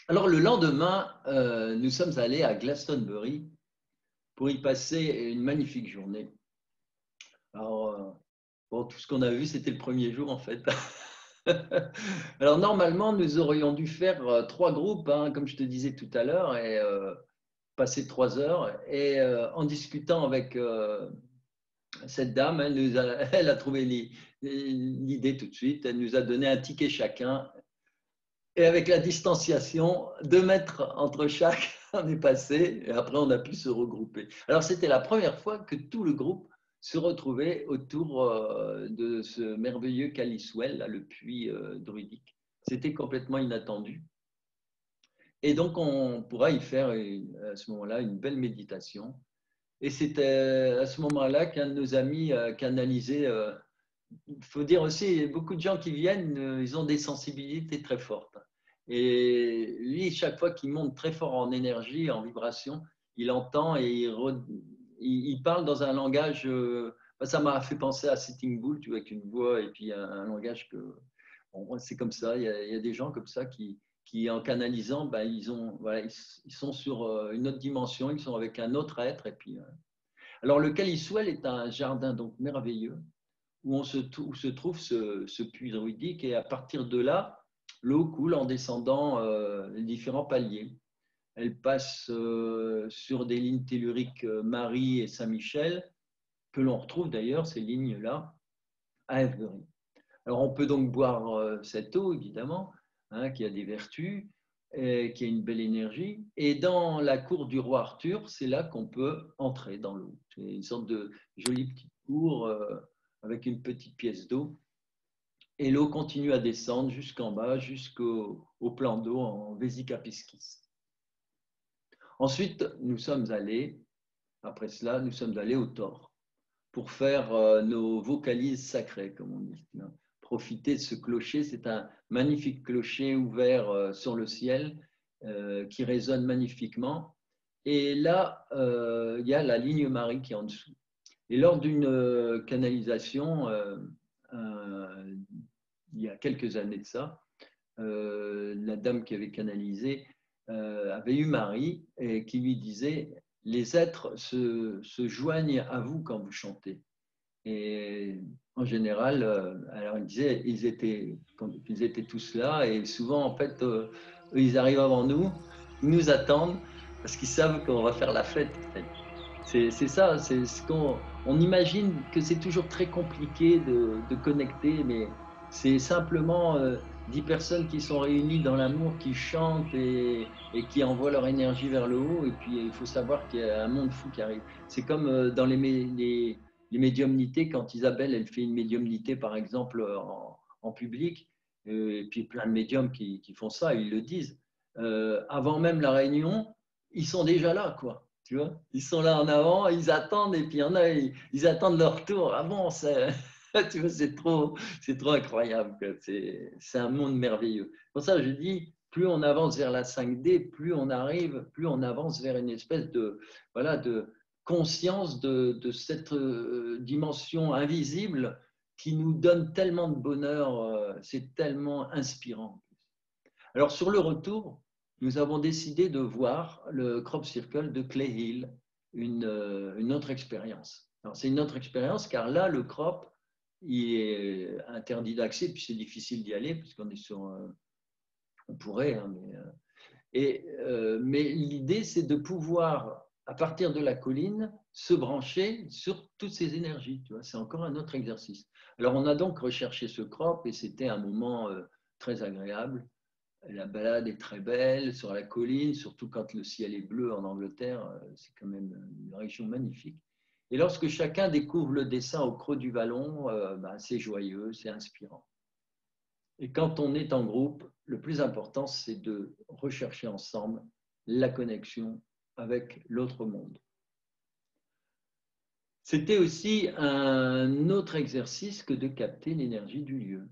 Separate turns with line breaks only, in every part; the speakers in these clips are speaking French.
Alors le lendemain, nous sommes allés à Glastonbury pour y passer une magnifique journée. Alors, bon, tout ce qu'on a vu, c'était le premier jour en fait. Alors normalement, nous aurions dû faire 3 groupes, hein, comme je te disais tout à l'heure, et passer 3 heures. Et en discutant avec cette dame, elle a trouvé l'idée tout de suite. Elle nous a donné un ticket chacun. Et avec la distanciation, 2 mètres entre chaque, on est passé et après on a pu se regrouper. Alors c'était la première fois que tout le groupe se retrouvait autour de ce merveilleux Caliswell, là, le puits druidique. C'était complètement inattendu. Et donc on pourra y faire à ce moment-là une belle méditation. Et c'était à ce moment-là qu'un de nos amis canalisait. Il faut dire aussi, beaucoup de gens qui viennent, ils ont des sensibilités très fortes. Et lui, chaque fois qu'il monte très fort en énergie, en vibration, il entend et il parle dans un langage. Ça m'a fait penser à Sitting Bull, tu vois, avec une voix et puis un langage que. Bon, c'est comme ça. Il y a des gens comme ça qui en canalisant, ben, voilà, ils sont sur une autre dimension, ils sont avec un autre être. Et puis, alors, le Caliswell est un jardin donc merveilleux où se trouve ce puits druidique. Et à partir de là, l'eau coule en descendant les différents paliers. Elle passe sur des lignes telluriques Marie et Saint-Michel, que l'on retrouve d'ailleurs, ces lignes-là, à Avebury. Alors on peut donc boire cette eau, évidemment, hein, qui a des vertus, et qui a une belle énergie. Et dans la cour du roi Arthur, c'est là qu'on peut entrer dans l'eau. C'est une sorte de jolie petite cour avec une petite pièce d'eau. Et l'eau continue à descendre jusqu'en bas, jusqu'au plan d'eau en Vésicapiscis. Ensuite, après cela, nous sommes allés au Thor pour faire nos vocalises sacrées, comme on dit. Profiter de ce clocher, c'est un magnifique clocher ouvert sur le ciel qui résonne magnifiquement. Et là, il y a la ligne Marie qui est en dessous. Et lors d'une canalisation, il y a quelques années de ça, la dame qui avait canalisé avait eu Marie et qui lui disait les êtres se joignent à vous quand vous chantez. Et en général, alors il disait ils étaient tous là et souvent en fait ils arrivent avant nous, ils nous attendent parce qu'ils savent qu'on va faire la fête. En fait. C'est ça, c'est ce on imagine que c'est toujours très compliqué de connecter, mais c'est simplement 10 personnes qui sont réunies dans l'amour, qui chantent et qui envoient leur énergie vers le haut. Et puis il faut savoir qu'il y a un monde fou qui arrive. C'est comme dans les médiumnités, quand Isabelle elle fait une médiumnité par exemple en public, et puis plein de médiums qui font ça, ils le disent. Avant même la réunion, ils sont déjà là, quoi. Tu vois, ils sont là en avant, ils attendent, et puis il y en a, ils attendent leur tour. Ah bon, tu vois, c'est trop incroyable. C'est un monde merveilleux. Pour ça, je dis, plus on avance vers la 5D, plus on arrive, plus on avance vers une espèce de, voilà, de conscience de cette dimension invisible qui nous donne tellement de bonheur. C'est tellement inspirant. Alors, sur le retour, nous avons décidé de voir le Crop Circle de Clay Hill, une autre expérience. C'est une autre expérience car là, le crop, il est interdit d'accès, puis c'est difficile d'y aller puisqu'on est sur. On pourrait, hein, mais l'idée, c'est de pouvoir, à partir de la colline, se brancher sur toutes ces énergies. Tu vois, c'est encore un autre exercice. Alors, on a donc recherché ce crop et c'était un moment très agréable. La balade est très belle sur la colline, surtout quand le ciel est bleu en Angleterre. C'est quand même une région magnifique. Et lorsque chacun découvre le dessin au creux du vallon, c'est joyeux, c'est inspirant. Et quand on est en groupe, le plus important, c'est de rechercher ensemble la connexion avec l'autre monde. C'était aussi un autre exercice que de capter l'énergie du lieu.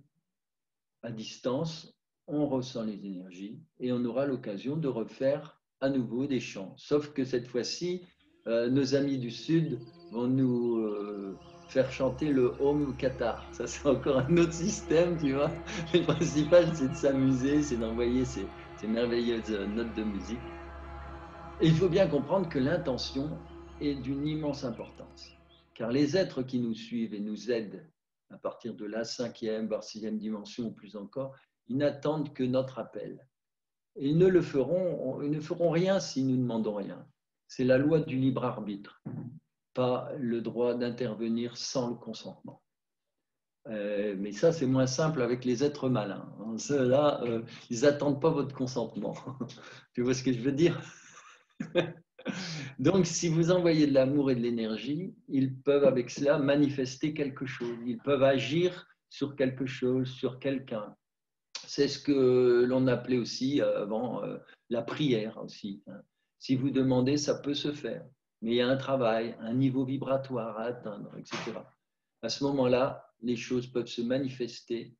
À distance, on ressent les énergies et on aura l'occasion de refaire à nouveau des chants. Sauf que cette fois-ci, nos amis du Sud vont nous faire chanter le Om Qatar. Ça, c'est encore un autre système, tu vois. Le principal, c'est de s'amuser, c'est d'envoyer ces merveilleuses notes de musique. Et il faut bien comprendre que l'intention est d'une immense importance, car les êtres qui nous suivent et nous aident à partir de la 5e, voire 6e dimension ou plus encore, ils n'attendent que notre appel. Et ils ne feront rien si nous ne demandons rien. C'est la loi du libre arbitre, pas le droit d'intervenir sans le consentement. Mais ça, c'est moins simple avec les êtres malins. Ceux-là, ils n'attendent pas votre consentement. Tu vois ce que je veux dire? Donc, si vous envoyez de l'amour et de l'énergie, ils peuvent avec cela manifester quelque chose. Ils peuvent agir sur quelque chose, sur quelqu'un. C'est ce que l'on appelait aussi avant la prière aussi. Si vous demandez, ça peut se faire. Mais il y a un travail, un niveau vibratoire à atteindre, etc. À ce moment-là, les choses peuvent se manifester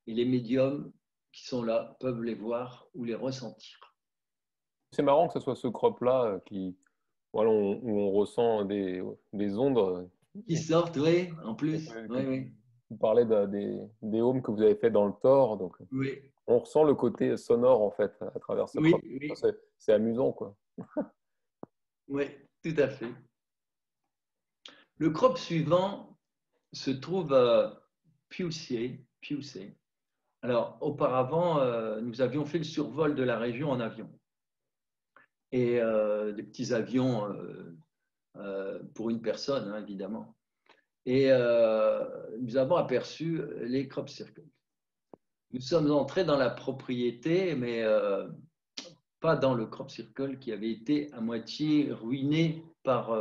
et les médiums qui sont là peuvent les voir ou les ressentir.
C'est marrant que ce soit ce crop-là qui, voilà, où on ressent des ondes.
Qui sortent, oui, en
Et
plus.
que
Oui, oui.
vous parlez des homes que vous avez fait dans le Thor, donc
Oui,
on ressent le côté sonore en fait à travers ce
oui,
crop.
oui,
C'est amusant quoi.
oui, tout à fait. Le crop suivant se trouve à Piucé. Alors, auparavant, nous avions fait le survol de la région en avion. Et des petits avions pour une personne, hein, évidemment. Et nous avons aperçu les crop circles. Nous sommes entrés dans la propriété, mais pas dans le crop circle qui avait été à moitié ruiné par...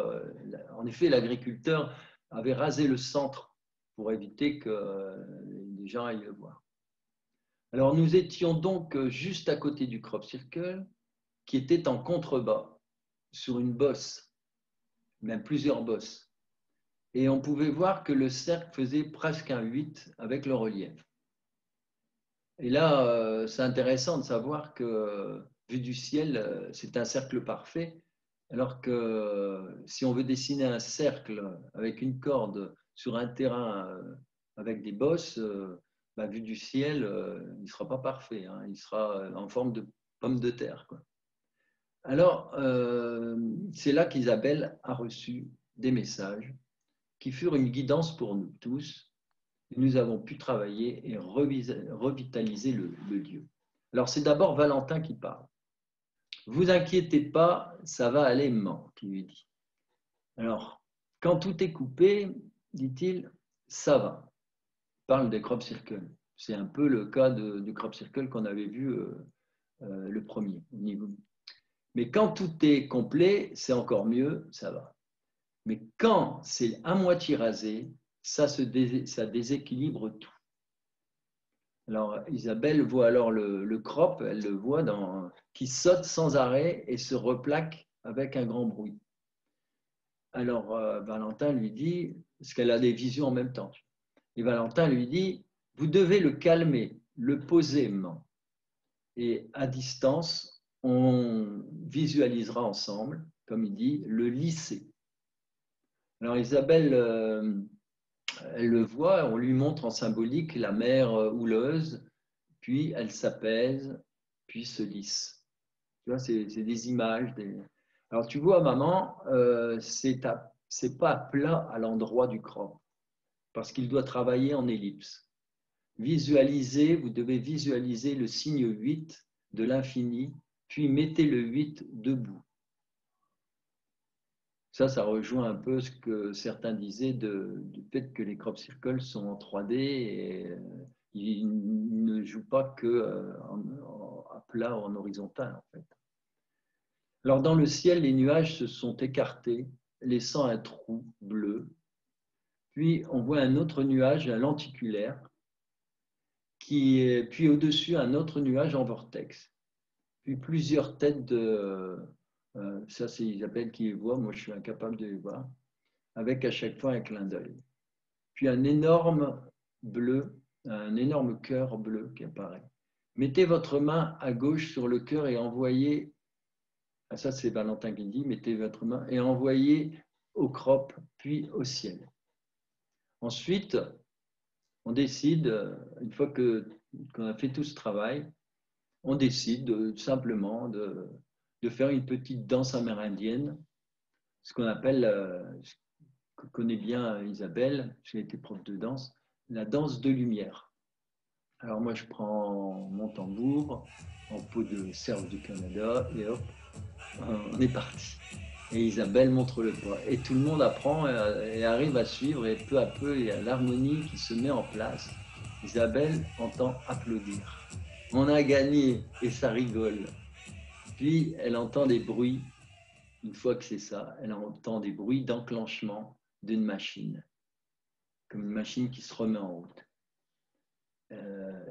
en effet, l'agriculteur avait rasé le centre pour éviter que les gens aillent le voir. Alors nous étions donc juste à côté du crop circle qui était en contrebas, sur une bosse, même plusieurs bosses. Et on pouvait voir que le cercle faisait presque un 8 avec le relief. Et là, c'est intéressant de savoir que, vu du ciel, c'est un cercle parfait, alors que si on veut dessiner un cercle avec une corde sur un terrain avec des bosses, bah, vu du ciel, il ne sera pas parfait, hein, il sera en forme de pomme de terre, quoi. Alors, c'est là qu'Isabelle a reçu des messages qui furent une guidance pour nous tous. Nous avons pu travailler et revitaliser le lieu. Alors, c'est d'abord Valentin qui parle. Vous inquiétez pas, ça va aller, maman, qui lui dit. Alors, quand tout est coupé, dit-il, ça va. Il parle des crop circles. C'est un peu le cas du crop circle qu'on avait vu le premier au niveau. Mais quand tout est complet, c'est encore mieux, ça va. Mais quand c'est à moitié rasé, ça déséquilibre tout. Alors Isabelle voit alors le crop, elle le voit qui saute sans arrêt et se replaque avec un grand bruit. Alors Valentin lui dit, parce qu'elle a des visions en même temps, et Valentin lui dit, vous devez le calmer, le poser, maman. Et à distance, on visualisera ensemble, comme il dit, le lisser. Alors Isabelle, elle le voit, on lui montre en symbolique la mer houleuse, puis elle s'apaise, puis se lisse. Tu vois, c'est des images. Alors tu vois, maman, c'est pas plat à l'endroit du crop, parce qu'il doit travailler en ellipse. Vous devez visualiser le signe 8 de l'infini, puis mettez le 8 debout. Ça rejoint un peu ce que certains disaient du fait que les crop circles sont en 3D et ils ne jouent pas que à plat ou en horizontal en fait. Alors dans le ciel, les nuages se sont écartés, laissant un trou bleu. Puis on voit un autre nuage, un lenticulaire, puis au-dessus un autre nuage en vortex. Puis plusieurs têtes ça c'est Isabelle qui les voit, moi je suis incapable de les voir, avec à chaque fois un clin d'œil. Puis un énorme cœur bleu qui apparaît. Mettez votre main à gauche sur le cœur et envoyez, ça c'est Valentin qui dit, mettez votre main et envoyez au crop, puis au ciel. Ensuite, on décide, une fois qu'on a fait tout ce travail, on décide simplement de faire une petite danse amérindienne, ce qu'on appelle, ce que connaît bien Isabelle, j'ai été prof de danse, la danse de lumière. Alors moi, je prends mon tambour en peau de cerf du Canada et hop, on est parti. Et Isabelle montre le pas. Et tout le monde apprend et arrive à suivre. Et peu à peu, il y a l'harmonie qui se met en place. Isabelle entend applaudir. On a gagné et ça rigole. Puis elle entend des bruits. Une fois que c'est ça, elle entend des bruits d'enclenchement d'une machine, comme une machine qui se remet en route.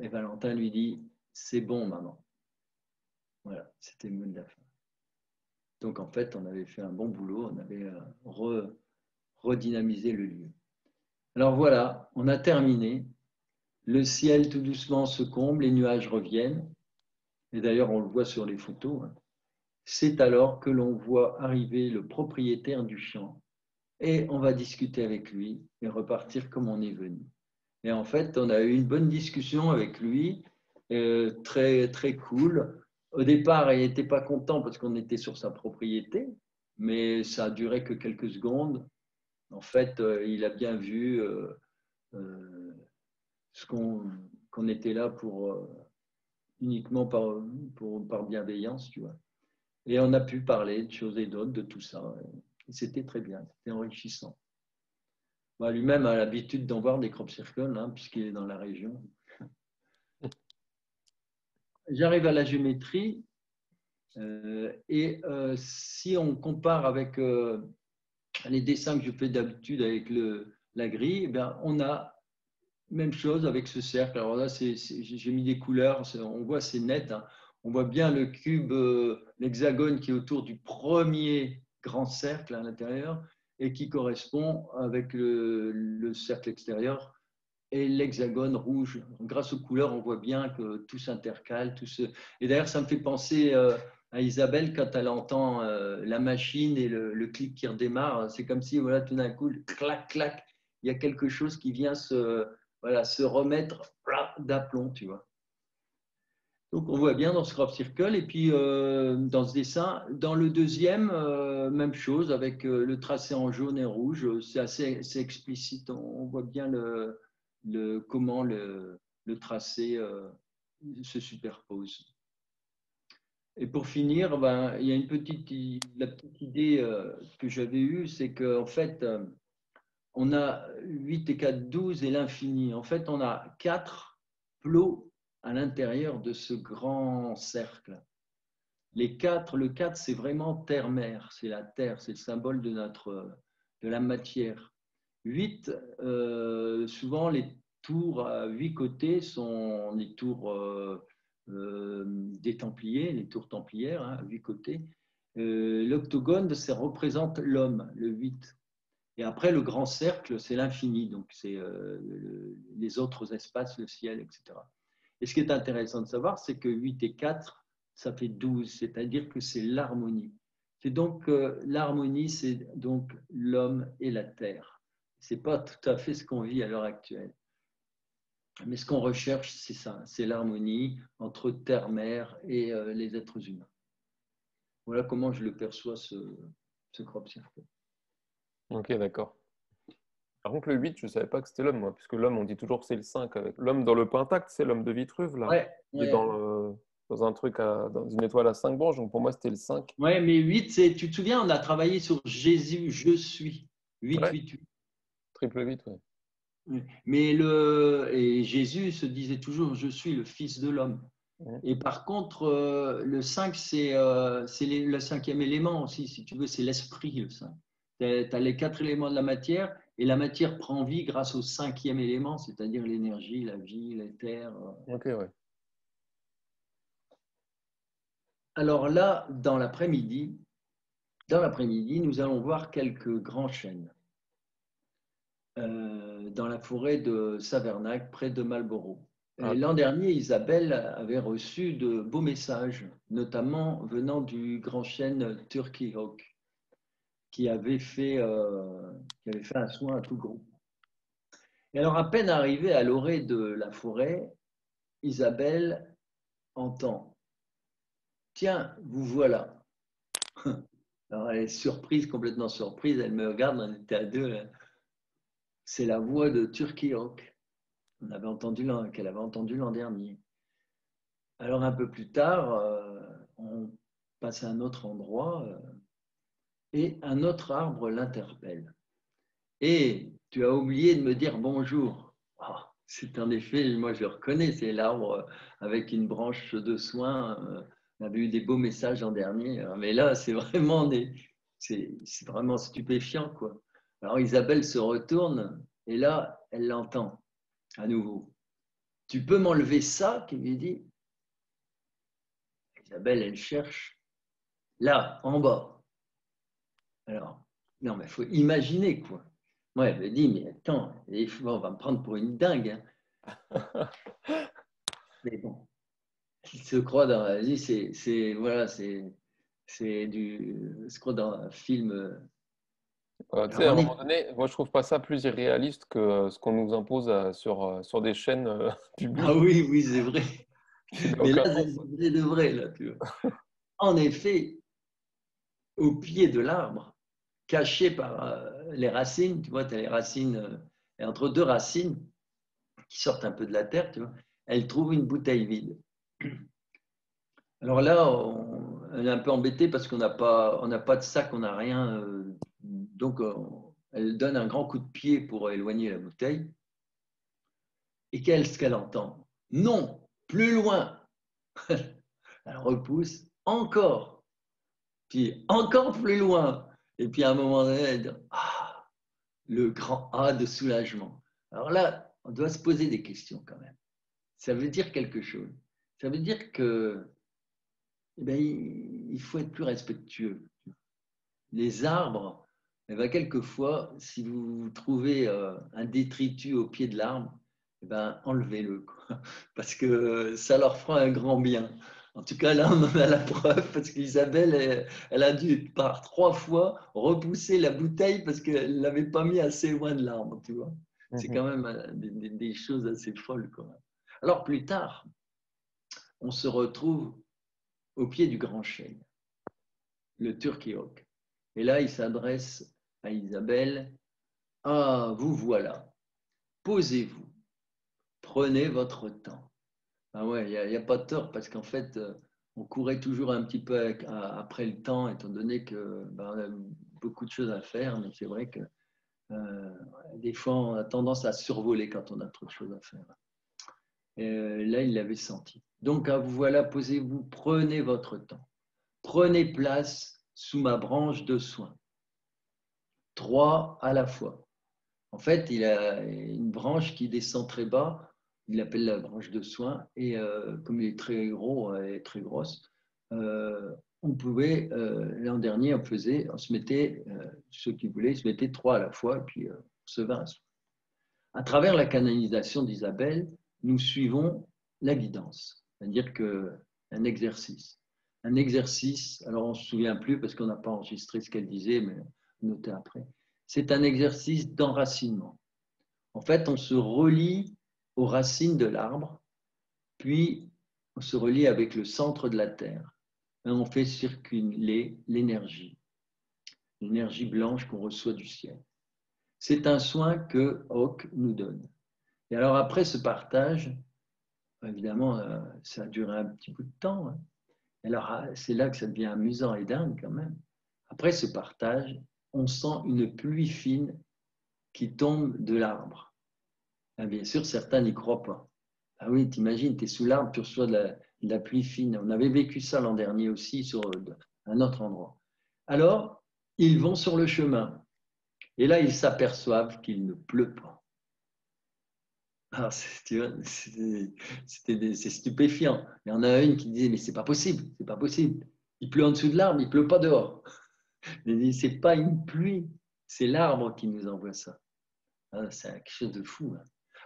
Et Valentin lui dit, c'est bon, maman. Voilà, c'était le mot de la fin. Donc en fait, on avait fait un bon boulot, on avait redynamisé le lieu. Alors voilà, on a terminé. Le ciel tout doucement se comble, les nuages reviennent. Et d'ailleurs, on le voit sur les photos. C'est alors que l'on voit arriver le propriétaire du champ. Et on va discuter avec lui et repartir comme on est venu. Et en fait, on a eu une bonne discussion avec lui, très, très cool. Au départ, il n'était pas content parce qu'on était sur sa propriété, mais ça a duré que quelques secondes. En fait, il a bien vu qu'on était là uniquement par bienveillance, tu vois. Et on a pu parler de choses et d'autres, de tout ça. Et c'était très bien, c'était enrichissant. Bah, lui-même a l'habitude d'en voir des crop circles, hein, puisqu'il est dans la région. J'arrive à la géométrie et si on compare avec les dessins que je fais d'habitude avec la grille, eh bien, on a même chose avec ce cercle. Alors là, j'ai mis des couleurs, on voit c'est net. Hein. On voit bien le cube, l'hexagone qui est autour du premier grand cercle à l'intérieur et qui correspond avec le cercle extérieur et l'hexagone rouge. Grâce aux couleurs, on voit bien que tout s'intercale. Et d'ailleurs, ça me fait penser à Isabelle quand elle entend la machine et le clic qui redémarre. C'est comme si, voilà, tout d'un coup, clac, clac, il y a quelque chose qui vient se remettre d'aplomb, tu vois. Donc, on voit bien dans ce crop circle. Et puis, dans ce dessin, dans le deuxième, même chose avec le tracé en jaune et rouge. C'est assez explicite. On voit bien comment le tracé se superpose. Et pour finir, ben, il y a la petite idée que j'avais eue, c'est qu'en fait, on a 8 et 4, 12 et l'infini. En fait, on a 4 plots à l'intérieur de ce grand cercle. Le 4, c'est vraiment terre-mer, c'est la terre, c'est le symbole de la matière. 8, souvent les tours à 8 côtés sont les tours des Templiers, les tours templières, hein, à 8 côtés. L'octogone, ça représente l'homme, le 8. Et après, le grand cercle, c'est l'infini, donc c'est les autres espaces, le ciel, etc. Et ce qui est intéressant de savoir, c'est que 8 et 4, ça fait 12, c'est-à-dire que c'est l'harmonie. C'est donc l'harmonie, c'est donc l'homme et la terre. Ce n'est pas tout à fait ce qu'on vit à l'heure actuelle. Mais ce qu'on recherche, c'est ça, c'est l'harmonie entre terre-mer et les êtres humains. Voilà comment je le perçois, ce crop circle.
Ok, d'accord. Par contre, le 8, je ne savais pas que c'était l'homme, moi, puisque l'homme, on dit toujours que c'est le 5. Avec... L'homme dans le Pentacle, c'est l'homme de Vitruve, là.
Ouais,
Il est
ouais.
dans un truc, dans une étoile à 5 branches, donc pour moi, c'était le 5.
Ouais, mais 8, tu te souviens, on a travaillé sur Jésus, je suis. 8,
Ouais,
8, 8.
triple 8, ouais.
Mais et Jésus se disait toujours, je suis le Fils de l'homme.
Mhm.
Et par contre, le 5, c'est le cinquième élément aussi, si tu veux, c'est l'esprit, le 5. Tu as les 4 éléments de la matière, et la matière prend vie grâce au cinquième élément, c'est-à-dire l'énergie, la vie, l'éther.
Ok, ouais.
Alors là, dans l'après-midi, nous allons voir quelques grands chênes dans la forêt de Savernac, près de Marlborough.
Ah,
Et l'an dernier, Isabelle avait reçu de beaux messages, notamment venant du grand chêne Turkey Oak, qui avait fait un soin à tout groupe. Et alors, à peine arrivée à l'orée de la forêt, Isabelle entend tiens, vous voilà. Alors elle est surprise, complètement surprise, elle me regarde, on était à deux. C'est la voix de Turkey Hawk qu'elle avait entendu l'an dernier. Alors un peu plus tard, on passe à un autre endroit et un autre arbre l'interpelle. Et tu as oublié de me dire bonjour. Oh, c'est en effet, moi je le reconnais, c'est l'arbre avec une branche de soin. On avait eu des beaux messages l'an dernier, mais là c'est vraiment, c'est vraiment stupéfiant, quoi. Alors Isabelle se retourne et là elle l'entend à nouveau. Tu peux m'enlever ça, qu'il lui dit. Isabelle, elle cherche là, en bas. Alors, non, mais il faut imaginer, quoi. Moi, elle me dit, mais attends, on va me prendre pour une dingue. Hein. Mais bon, il se croit dans la vie, voilà, se croit dans un film.
Tu
Alors,
sais, à un
on est,
moment donné, moi je trouve pas ça plus irréaliste que ce qu'on nous impose sur des chaînes
ah
publiques
oui, oui, c'est vrai.
qui n'a
Mais là,
aucun
c'est
sens.
vrai de vrai, là, tu vois. En effet, au pied de l'arbre, caché par les racines, tu vois, tu as les racines, et entre deux racines qui sortent un peu de la terre, tu vois, elle trouve une bouteille vide. Alors là, elle est un peu embêtée parce on n'a pas de sac, on n'a rien. Donc, elle donne un grand coup de pied pour éloigner la bouteille. Et qu'est-ce qu'elle entend? Non, plus loin. Elle repousse encore, puis encore plus loin. Et puis à un moment donné, elle dit, ah, le grand A de soulagement. Alors là, on doit se poser des questions quand même. Ça veut dire quelque chose. Ça veut dire que eh bien, il faut être plus respectueux. Les arbres, eh bien, quelquefois, si vous trouvez un détritus au pied de l'arbre, eh bien, enlevez-le, quoi. Parce que ça leur fera un grand bien. En tout cas, là, on en a la preuve parce qu'Isabelle, elle a dû, par 3 fois, repousser la bouteille parce qu'elle ne l'avait pas mis assez loin de l'arbre, tu vois. C'est
Mhm.
quand même des choses assez folles, quoi. Alors, plus tard, on se retrouve au pied du grand chêne, le Turkey Oak. Et là, il s'adresse à Isabelle. Ah, vous voilà. Posez-vous. Prenez votre temps. Ah ouais, il n'y a pas de tort parce qu'en fait, on courait toujours un petit peu après le temps, étant donné que ben, on a beaucoup de choses à faire. Mais c'est vrai que euh, des fois, on a tendance à survoler quand on a trop de choses à faire. Et là, il l'avait senti. Donc, vous voilà, posez-vous, prenez votre temps. Prenez place sous ma branche de soin. 3 à la fois. En fait, il a une branche qui descend très bas, il l'appelle la branche de soin, et comme il est très gros et très grosse, on pouvait, l'an dernier, on se mettait, ceux qui voulaient, ils se mettaient 3 à la fois, et puis on se vint. À travers la canalisation d'Isabelle, nous suivons la guidance, c'est-à-dire qu'un exercice. Un exercice, alors on ne se souvient plus parce qu'on n'a pas enregistré ce qu'elle disait, mais notez après. C'est un exercice d'enracinement. En fait, on se relie aux racines de l'arbre, puis on se relie avec le centre de la Terre. Et on fait circuler l'énergie blanche qu'on reçoit du ciel. C'est un soin que Hawk nous donne. Et alors après ce partage, évidemment, ça a duré un petit bout de temps. Hein. Alors c'est là que ça devient amusant et dingue quand même. Après ce partage, on sent une pluie fine qui tombe de l'arbre. Ah, bien sûr, certains n'y croient pas. Ah oui, t'imagines, tu es sous l'arbre, tu reçois de la pluie fine. On avait vécu ça l'an dernier aussi sur un autre endroit. Alors, ils vont sur le chemin. Et là, ils s'aperçoivent qu'il ne pleut pas. Alors, c'est stupéfiant. Il y en a une qui disait, mais c'est pas possible, c'est pas possible. Il pleut en dessous de l'arbre, il pleut pas dehors. Il dit, c'est pas une pluie, c'est l'arbre qui nous envoie ça. Ah, c'est quelque chose de fou. Hein.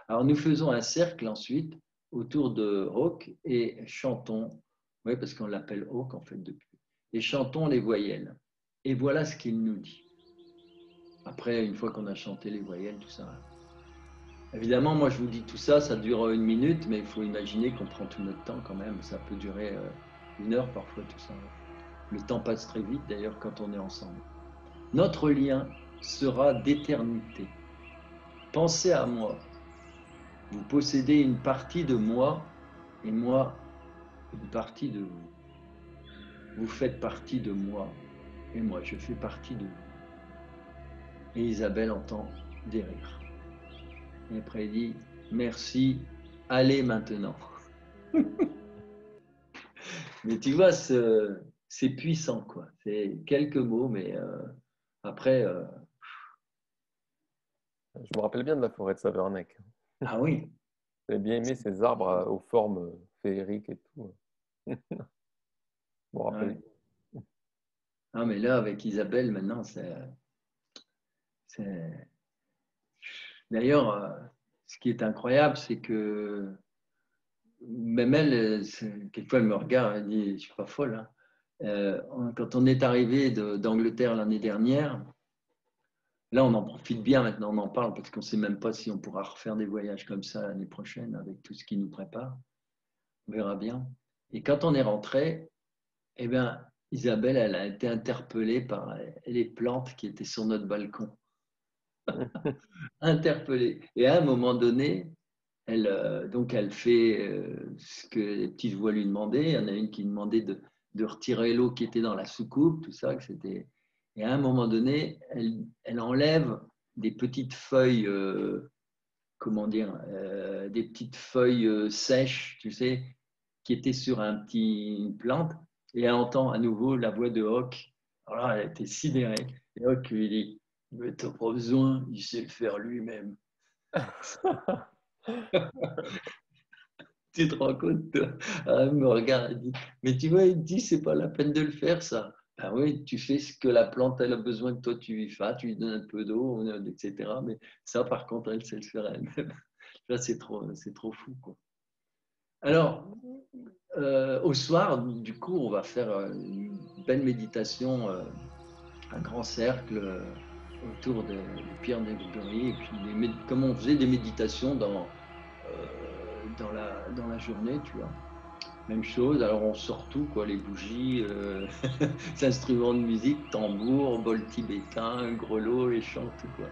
Alors, nous faisons un cercle ensuite autour de Hawk et chantons, oui, parce qu'on l'appelle Hawk en fait depuis, et chantons les voyelles. Et voilà ce qu'il nous dit. Après, une fois qu'on a chanté les voyelles, tout ça. Évidemment, moi je vous dis tout ça, ça dure 1 minute, mais il faut imaginer qu'on prend tout notre temps quand même. Ça peut durer 1 heure parfois, tout ça. Le temps passe très vite d'ailleurs quand on est ensemble. Notre lien sera d'éternité. Pensez à moi. Vous possédez une partie de moi et moi une partie de vous. Vous faites partie de moi et moi je fais partie de vous. Et Isabelle entend des rires. Et après, il dit, merci, allez maintenant. Mais tu vois, c'est puissant, quoi. C'est quelques mots, mais après,
Je me rappelle bien de la forêt de Savernec.
ah oui.
J'avais bien aimé ces arbres aux formes féeriques et tout. Je me rappelle.
Ouais. Ah, mais là, avec Isabelle, maintenant, D'ailleurs, ce qui est incroyable, c'est que même elle, quelquefois, elle me regarde, elle dit, je suis pas folle, hein. Quand on est arrivé d'Angleterre l'année dernière, là, on en profite bien maintenant, on en parle parce qu'on ne sait même pas si on pourra refaire des voyages comme ça l'année prochaine avec tout ce qui nous prépare. On verra bien. Et quand on est rentré, eh bien, Isabelle, elle a été interpellée par les plantes qui étaient sur notre balcon. Interpellée. Et à un moment donné, elle fait ce que les petites voix lui demandaient. Il y en a une qui demandait de retirer l'eau qui était dans la soucoupe, tout ça. Et à un moment donné, elle enlève des petites feuilles, comment dire, des petites feuilles sèches, tu sais, qui étaient sur une plante. Et elle entend à nouveau la voix de Hawk. Alors là, elle était sidérée. Et Hawk lui dit, mais t'as pas besoin, il sait le faire lui-même. Tu te rends compte, toi? Elle me regarde, elle dit, mais tu vois, il dit, c'est pas la peine de le faire, ça. Ben oui, tu fais ce que la plante, elle a besoin que toi, tu lui fasses, tu lui donnes un peu d'eau, etc. Mais ça, par contre, elle sait le faire elle-même. Là, c'est trop fou, quoi. Alors, au soir, du coup, on va faire une belle méditation, un grand cercle autour des pierres d'Everbury. Et puis, comme on faisait des méditations dans la journée, tu vois. Même chose, alors on sort tout, quoi, les bougies, les instruments de musique, tambour, bol tibétain, grelot, les chants, tout, quoi.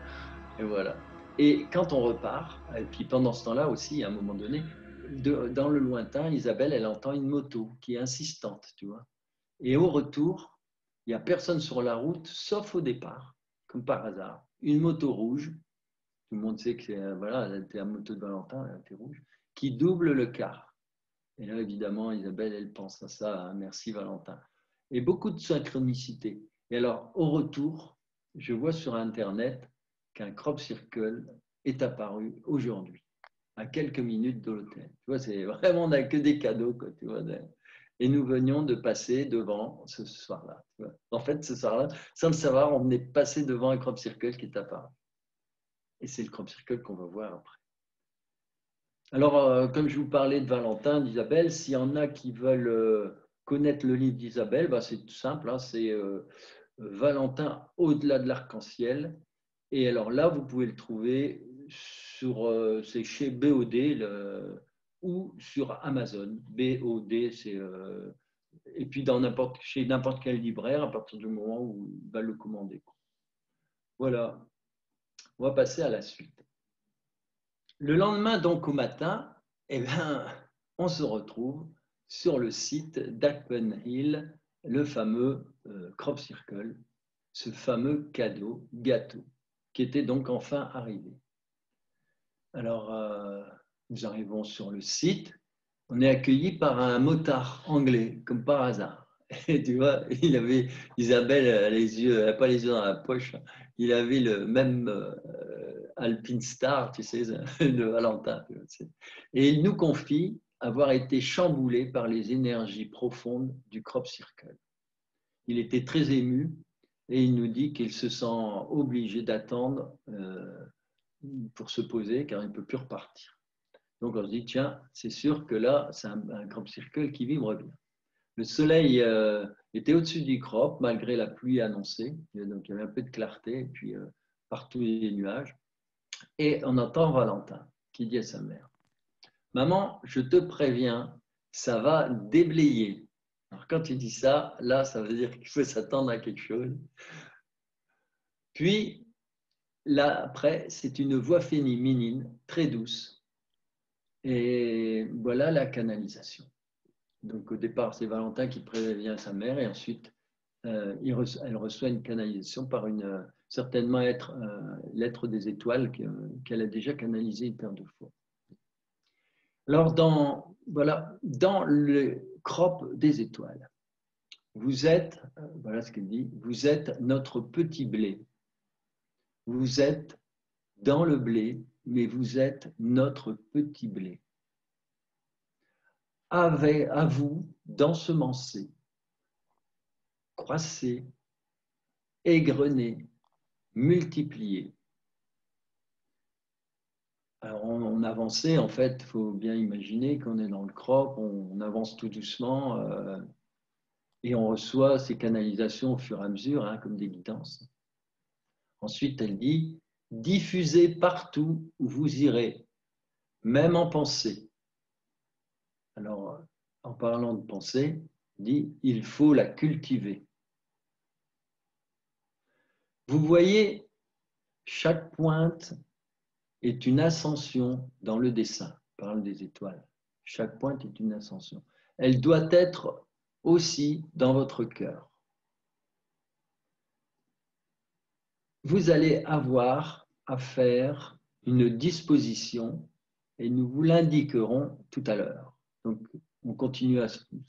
Et voilà. Et quand on repart, et puis pendant ce temps-là aussi, à un moment donné, dans le lointain, Isabelle, elle entend une moto qui est insistante, tu vois. Et au retour, il n'y a personne sur la route, sauf au départ, comme par hasard. Une moto rouge, tout le monde sait que c'est, voilà, c'était la moto de Valentin, elle était rouge, qui double le quart. Et là, évidemment, Isabelle, elle pense à ça, hein, merci Valentin. Et beaucoup de synchronicité. Et alors, au retour, je vois sur Internet qu'un crop circle est apparu aujourd'hui, à quelques minutes de l'hôtel. Tu vois, c'est vraiment, on n'a que des cadeaux, quoi, tu vois. Et nous venions de passer devant ce soir-là. En fait, ce soir-là, sans le savoir, on est passé devant un crop circle qui est apparu. Et c'est le crop circle qu'on va voir après. Alors, comme je vous parlais de Valentin, d'Isabelle, s'il y en a qui veulent connaître le livre d'Isabelle, bah, c'est tout simple, hein, c'est Valentin au-delà de l'arc-en-ciel. Et alors là, vous pouvez le trouver c'est chez BOD ou sur Amazon. BOD, et puis chez n'importe quel libraire à partir du moment où il va le commander. Voilà, on va passer à la suite. Le lendemain, donc au matin, eh ben, on se retrouve sur le site d'Appen Hill, le fameux Crop Circle, ce fameux gâteau, qui était donc enfin arrivé. Alors, nous arrivons sur le site, on est accueilli par un motard anglais, comme par hasard. Et tu vois, Isabelle, les yeux, pas les yeux dans la poche, il avait le même Alpine Star, tu sais, de Valentin. Et il nous confie avoir été chamboulé par les énergies profondes du Crop Circle. Il était très ému et il nous dit qu'il se sent obligé d'attendre pour se poser car il ne peut plus repartir. Donc on se dit, tiens, c'est sûr que là, c'est un Crop Circle qui vibre bien. Le soleil était au-dessus du crop malgré la pluie annoncée. Donc il y avait un peu de clarté et puis partout les nuages. Et on entend Valentin qui dit à sa mère, maman, je te préviens, ça va déblayer. Alors, quand tu dis ça, là, ça veut dire qu'il faut s'attendre à quelque chose. Puis, là, après, c'est une voix féminine très douce. Et voilà la canalisation. Donc, au départ, c'est Valentin qui prévient sa mère et ensuite, elle reçoit une canalisation par certainement l'être des étoiles qu'elle a déjà canalisé une paire de fois. Alors, voilà, dans le crop des étoiles, vous êtes, voilà ce qu'elle dit, vous êtes notre petit blé. Vous êtes dans le blé, mais vous êtes notre petit blé. À vous d'ensemencer, croissez, égrenez, multipliez. Alors, on avançait, en fait, il faut bien imaginer qu'on est dans le crop, on avance tout doucement et on reçoit ces canalisations au fur et à mesure, hein, comme des guidances. Ensuite, elle dit, diffusez partout où vous irez, même en pensée. Alors, en parlant de pensée, dit, il faut la cultiver. Vous voyez, chaque pointe est une ascension dans le dessin, parle des étoiles. Chaque pointe est une ascension. Elle doit être aussi dans votre cœur. Vous allez avoir à faire une disposition et nous vous l'indiquerons tout à l'heure. Donc, on continue à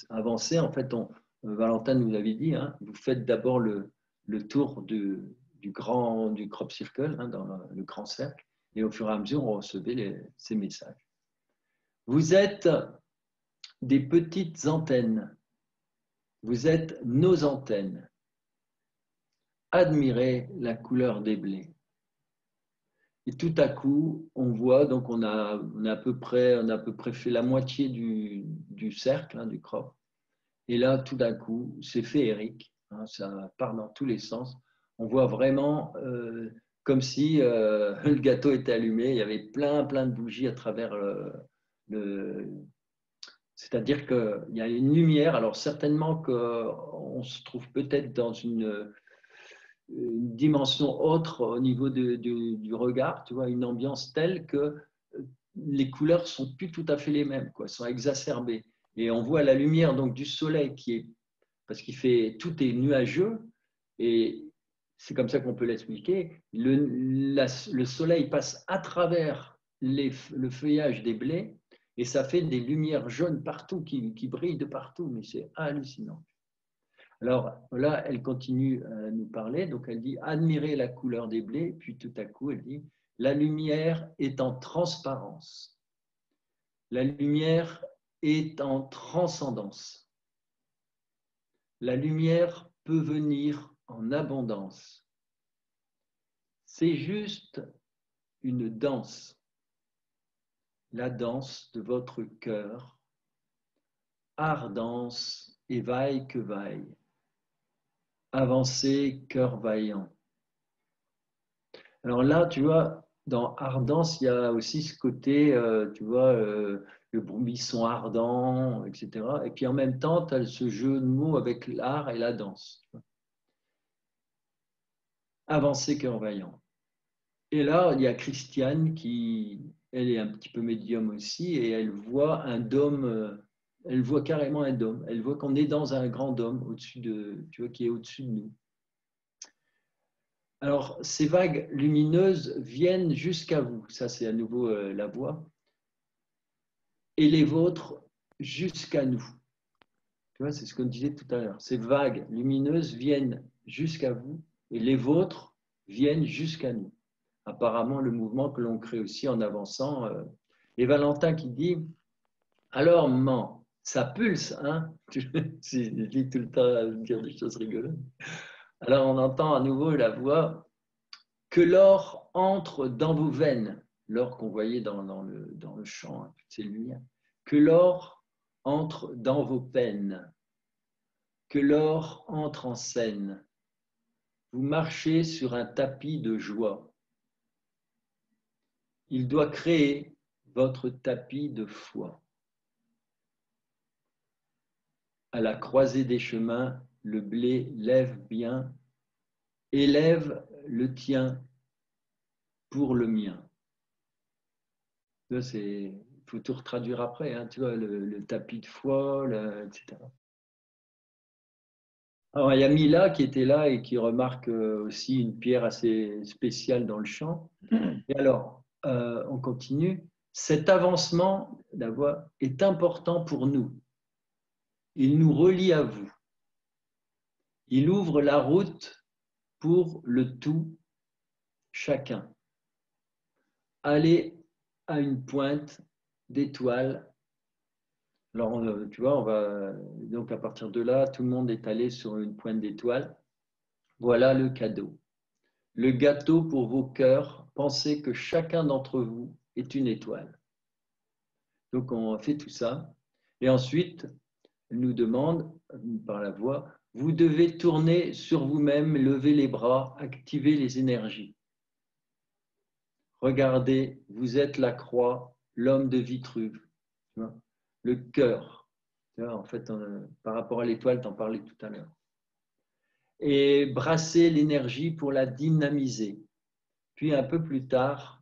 avancer. En fait, Valentin nous l'avait dit, hein, vous faites d'abord le tour du crop circle, hein, dans le grand cercle, et au fur et à mesure, on recevait ces messages. Vous êtes des petites antennes. Vous êtes nos antennes. Admirez la couleur des blés. Et tout à coup, on voit, donc on a à peu près fait la moitié du cercle, hein, du crop. Et là, tout d'un coup, c'est féerique, hein, ça part dans tous les sens. On voit vraiment comme si le gâteau était allumé, il y avait plein de bougies à travers le. C'est-à-dire qu'il y a une lumière, alors certainement qu'on se trouve peut-être dans une dimension autre au niveau du regard, tu vois, une ambiance telle que les couleurs sont plus tout à fait les mêmes, quoi, sont exacerbées. Et on voit la lumière donc du soleil qui est, parce qu'il fait, tout est nuageux, et c'est comme ça qu'on peut l'expliquer. Le soleil passe à travers le feuillage des blés et ça fait des lumières jaunes partout qui brillent de partout, mais c'est hallucinant. Alors là, elle continue à nous parler, donc elle dit admirez la couleur des blés, puis tout à coup elle dit la lumière est en transparence, la lumière est en transcendance, la lumière peut venir en abondance. C'est juste une danse, la danse de votre cœur, ardence et vaille que vaille, avancez cœur vaillant. Alors là, tu vois, dans ardence, il y a aussi ce côté, tu vois, le buisson ardent, etc. Et puis en même temps, tu as ce jeu de mots avec l'art et la danse. Avancer cœur vaillant. Et là, il y a Christiane qui, elle est un petit peu médium aussi, et elle voit un dôme, elle voit carrément un dôme. Elle voit qu'on est dans un grand dôme au-dessus tu vois, qui est au-dessus de nous. Alors, ces vagues lumineuses viennent jusqu'à vous. Ça, c'est à nouveau la voix. Et les vôtres jusqu'à nous. Tu vois, c'est ce qu'on disait tout à l'heure. Ces vagues lumineuses viennent jusqu'à vous et les vôtres viennent jusqu'à nous. Apparemment, le mouvement que l'on crée aussi en avançant. Et Valentin qui dit alors, maman, ça pulse, hein? Je lis tout le temps à dire des choses rigolotes. Alors, on entend à nouveau la voix que l'or entre dans vos veines, l'or qu'on voyait dans le champ, hein, toutes ces lumières. Que l'or entre dans vos peines, que l'or entre en scène. Vous marchez sur un tapis de joie. Il doit créer votre tapis de foi. à la croisée des chemins, le blé lève bien, élève le tien pour le mien. Il faut tout retraduire après, hein, tu vois, le tapis de foie, etc. Alors, il y a Mila qui était là et qui remarque aussi une pierre assez spéciale dans le champ. Et alors, on continue. Cet avancement, la voie, est important pour nous. Il nous relie à vous. Il ouvre la route pour le tout chacun. Allez à une pointe d'étoile. Alors, tu vois, donc à partir de là, tout le monde est allé sur une pointe d'étoile. Voilà le cadeau. Le gâteau pour vos cœurs. Pensez que chacun d'entre vous est une étoile. Donc, on fait tout ça. Et ensuite, elle nous demande, par la voix, vous devez tourner sur vous-même, lever les bras, activer les énergies. Regardez, vous êtes la croix, l'homme de Vitruve, le cœur. En fait, par rapport à l'étoile, tu en parlais tout à l'heure. Et brasser l'énergie pour la dynamiser. Puis un peu plus tard,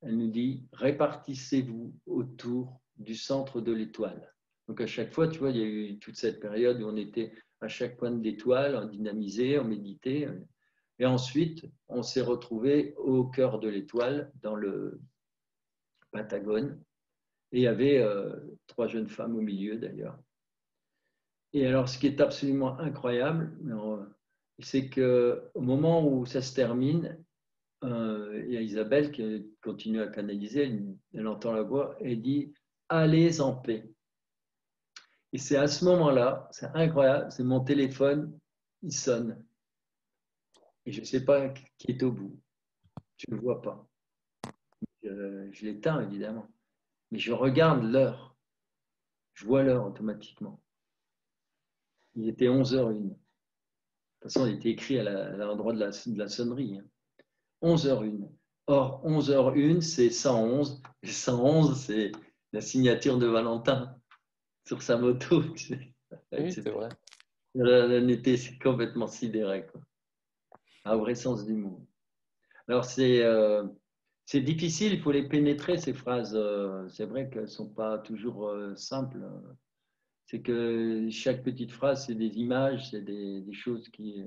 elle nous dit, répartissez-vous autour du centre de l'étoile. Donc à chaque fois, tu vois, il y a eu toute cette période où on était à chaque pointe d'étoile, on dynamisait, on méditait. Et ensuite, on s'est retrouvé au cœur de l'étoile, dans le Pentagone. Et il y avait 3 jeunes femmes au milieu d'ailleurs. Et alors, ce qui est absolument incroyable, c'est qu'au moment où ça se termine, il y a Isabelle qui continue à canaliser, elle entend la voix et dit « Allez en paix ». Et c'est à ce moment-là, c'est incroyable, c'est mon téléphone, il sonne. Et je ne sais pas qui est au bout. Je ne le vois pas. Je l'éteins, évidemment. Mais je regarde l'heure. Je vois l'heure automatiquement. Il était 11h01. De toute façon, il était écrit à l'endroit de la sonnerie. 11h01. Or, 11h01, c'est 111. Et 111, c'est la signature de Valentin sur sa moto,
Oui, c'est vrai.
On était complètement sidérés, quoi. À vrai sens du mot. Alors, c'est difficile, il faut les pénétrer, ces phrases. C'est vrai qu'elles ne sont pas toujours simples. C'est que chaque petite phrase, c'est des images, c'est des choses qui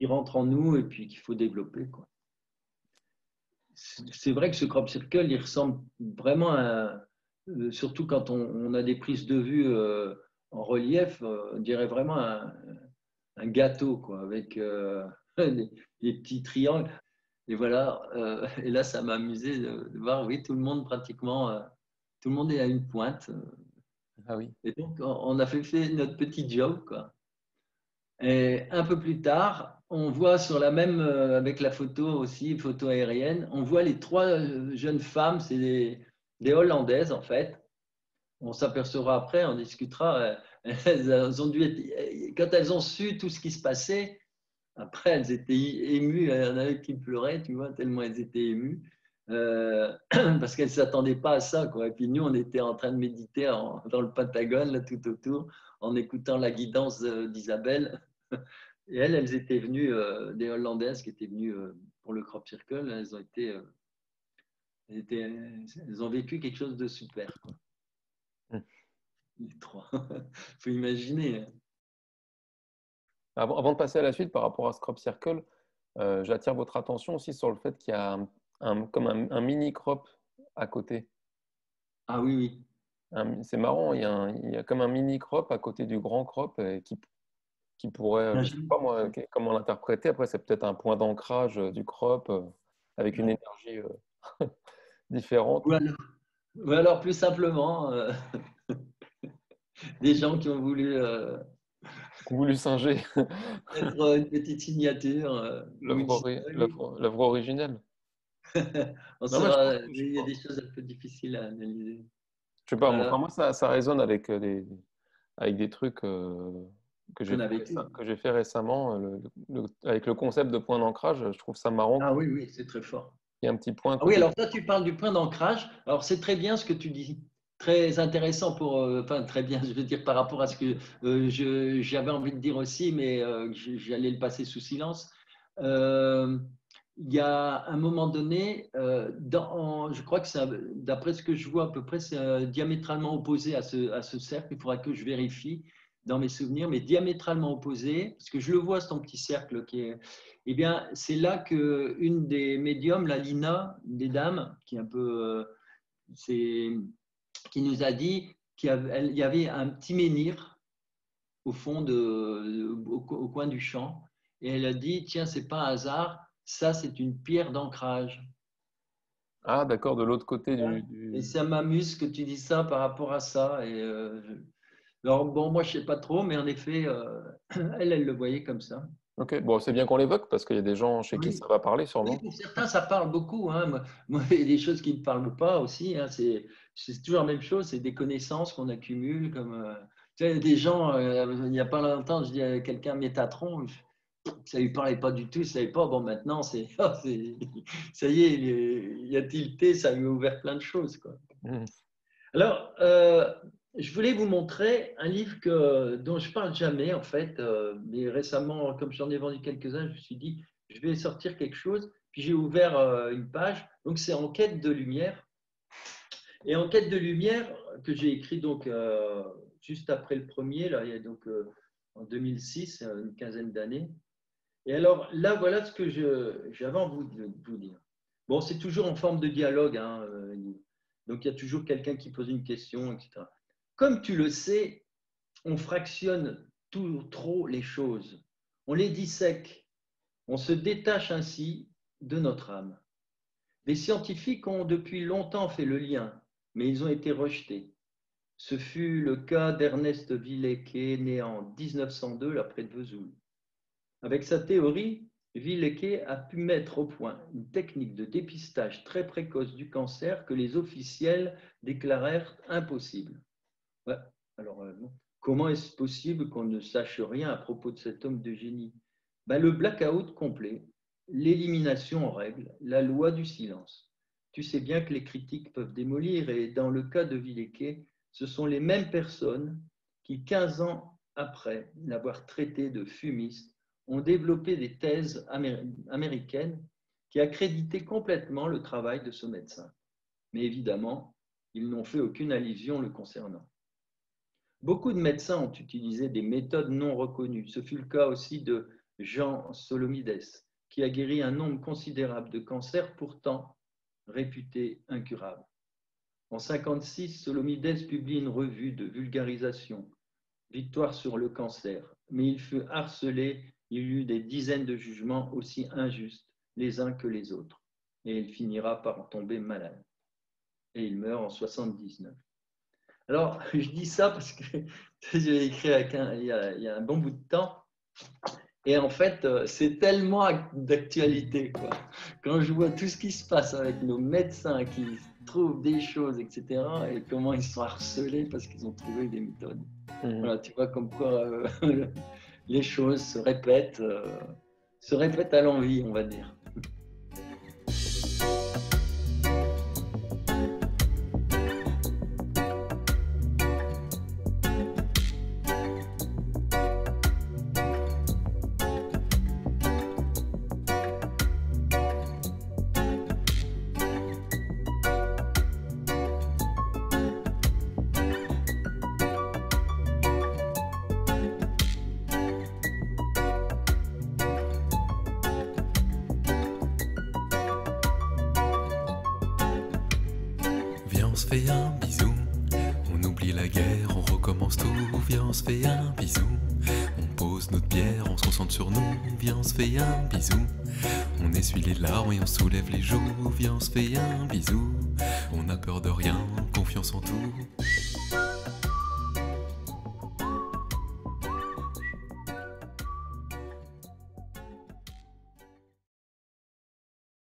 rentrent en nous et puis qu'il faut développer, quoi. C'est vrai que ce crop circle, il ressemble vraiment surtout quand on a des prises de vue en relief, on dirait vraiment un gâteau, quoi, avec des petits triangles. Et voilà, et là, ça m'a amusé de voir, oui, tout le monde pratiquement, tout le monde est à une pointe.
Ah oui.
Et donc, on a fait notre petit job, quoi. Et un peu plus tard, on voit sur la même, avec la photo aussi, photo aérienne, on voit les 3 jeunes femmes, c'est des Hollandaises en fait. On s'apercevra après, on discutera. Elles ont dû être, quand elles ont su tout ce qui se passait, après elles étaient émues, il y en avait qui pleuraient, tu vois, tellement elles étaient émues. Parce qu'elles ne s'attendaient pas à ça, quoi. Et puis nous, on était en train de méditer dans le Pentagone, là, tout autour, en écoutant la guidance d'Isabelle. Et elles étaient venues, des Hollandaises qui étaient venues pour le Crop Circle, elles ont vécu quelque chose de super, quoi. Les 3. Faut imaginer.
Avant de passer à la suite par rapport à ce crop circle, j'attire votre attention aussi sur le fait qu'il y a comme un mini crop à côté.
Ah oui, oui.
C'est marrant, il y a comme un mini crop à côté du grand crop qui pourrait, je ne sais pas moi comment l'interpréter. Après, c'est peut-être un point d'ancrage du crop avec une énergie différente.
Ou alors plus simplement, des gens qui ont voulu
Qu'on voulu singer
mettre une petite signature ou une symbolique.
l'œuvre originelle. Non, mais
Il y a des choses un peu difficiles à analyser.
je sais pas,
Voilà,
moi ça résonne avec avec des trucs
qu'on a vécu.
que j'ai fait récemment, avec le concept de point d'ancrage. Je trouve ça marrant
Ah
qu'il
oui, oui, c'est très fort.
y ait un petit point à
Ah oui,
côté.
alors toi, tu parles du point d'ancrage. Alors, c'est très bien ce que tu dis. très intéressant pour, enfin très bien, je veux dire par rapport à ce que j'avais envie de dire aussi, mais j'allais le passer sous silence. Euh, il y a un moment donné, je crois que d'après ce que je vois à peu près, c'est diamétralement opposé à ce cercle. Il faudra que je vérifie dans mes souvenirs, mais diamétralement opposé, parce que je le vois, ton petit cercle qui est. Eh bien, c'est là que une des médiums, la Lina, des dames, qui est un peu, c'est qui nous a dit qu'il y avait un petit menhir au fond au coin du champ. Et elle a dit, tiens, c'est pas un hasard, ça c'est une pierre d'ancrage.
Ah, d'accord, de l'autre côté
Et ça m'amuse que tu dis ça par rapport à ça. Alors bon, moi je sais pas trop, mais en effet, elle le voyait comme ça.
Ok, bon, c'est bien qu'on l'évoque parce qu'il y a des gens chez qui
Oui.
ça va parler
Oui,
sûrement.
pour certains, ça parle beaucoup. Hein. Moi, il y a des choses qui ne me parlent pas aussi. Hein. C'est toujours la même chose, c'est des connaissances qu'on accumule. Comme, tu sais, des gens, il n'y a pas longtemps, je dis à quelqu'un Métatron, ça ne lui parlait pas du tout, il ne savait pas. Bon, maintenant, ça y est, il a tilté, ça lui a ouvert plein de choses. Quoi.
Mhm.
Alors, je voulais vous montrer un livre dont je ne parle jamais, en fait, mais récemment, comme j'en ai vendu quelques-uns, je me suis dit, je vais sortir quelque chose. Puis j'ai ouvert une page, donc c'est En quête de lumière. Et En quête de lumière, que j'ai écrit donc juste après le premier, là, il y a donc en 2006, une quinzaine d'années. Et alors là, voilà ce que j'avais envie de vous dire. Bon, c'est toujours en forme de dialogue, hein, donc il y a toujours quelqu'un qui pose une question, etc. Comme tu le sais, on fractionne trop les choses. On les dissèque. On se détache ainsi de notre âme. Les scientifiques ont depuis longtemps fait le lien, mais ils ont été rejetés. Ce fut le cas d'Ernest Villequet, né en 1902, là près de Vesoul. Avec sa théorie, Villequet a pu mettre au point une technique de dépistage très précoce du cancer que les officiels déclarèrent impossible. Ouais. Alors, comment est-ce possible qu'on ne sache rien à propos de cet homme de génie? Le blackout complet, l'élimination en règle, la loi du silence. Tu sais bien que les critiques peuvent démolir, et dans le cas de Villequet, ce sont les mêmes personnes qui, 15 ans après l'avoir traité de fumiste, ont développé des thèses américaines qui accréditaient complètement le travail de ce médecin. Mais évidemment, ils n'ont fait aucune allusion le concernant. Beaucoup de médecins ont utilisé des méthodes non reconnues. Ce fut le cas aussi de Jean Solomides, qui a guéri un nombre considérable de cancers pourtant réputés incurables. En 1956, Solomides publie une revue de vulgarisation, Victoire sur le cancer, mais il fut harcelé, il y eut des dizaines de jugements aussi injustes les uns que les autres, et il finira par en tomber malade. Et il meurt en 1979. Alors, je dis ça parce que j'ai écrit il y a un bon bout de temps. Et en fait, c'est tellement d'actualité, quoi. Quand je vois tout ce qui se passe avec nos médecins qui trouvent des choses, etc., et comment ils sont harcelés parce qu'ils ont trouvé des méthodes. Voilà, tu vois comme quoi les choses se répètent à l'envi, on va dire.
Viens, on se fait un bisou. On oublie la guerre, on recommence tout. Viens, on se fait un bisou. On pose notre bière, on se concentre sur nous. Viens, on se fait un bisou. On essuie les larmes et on soulève les joues. Viens, on se fait un bisou. On n'a peur de rien, confiance en tout.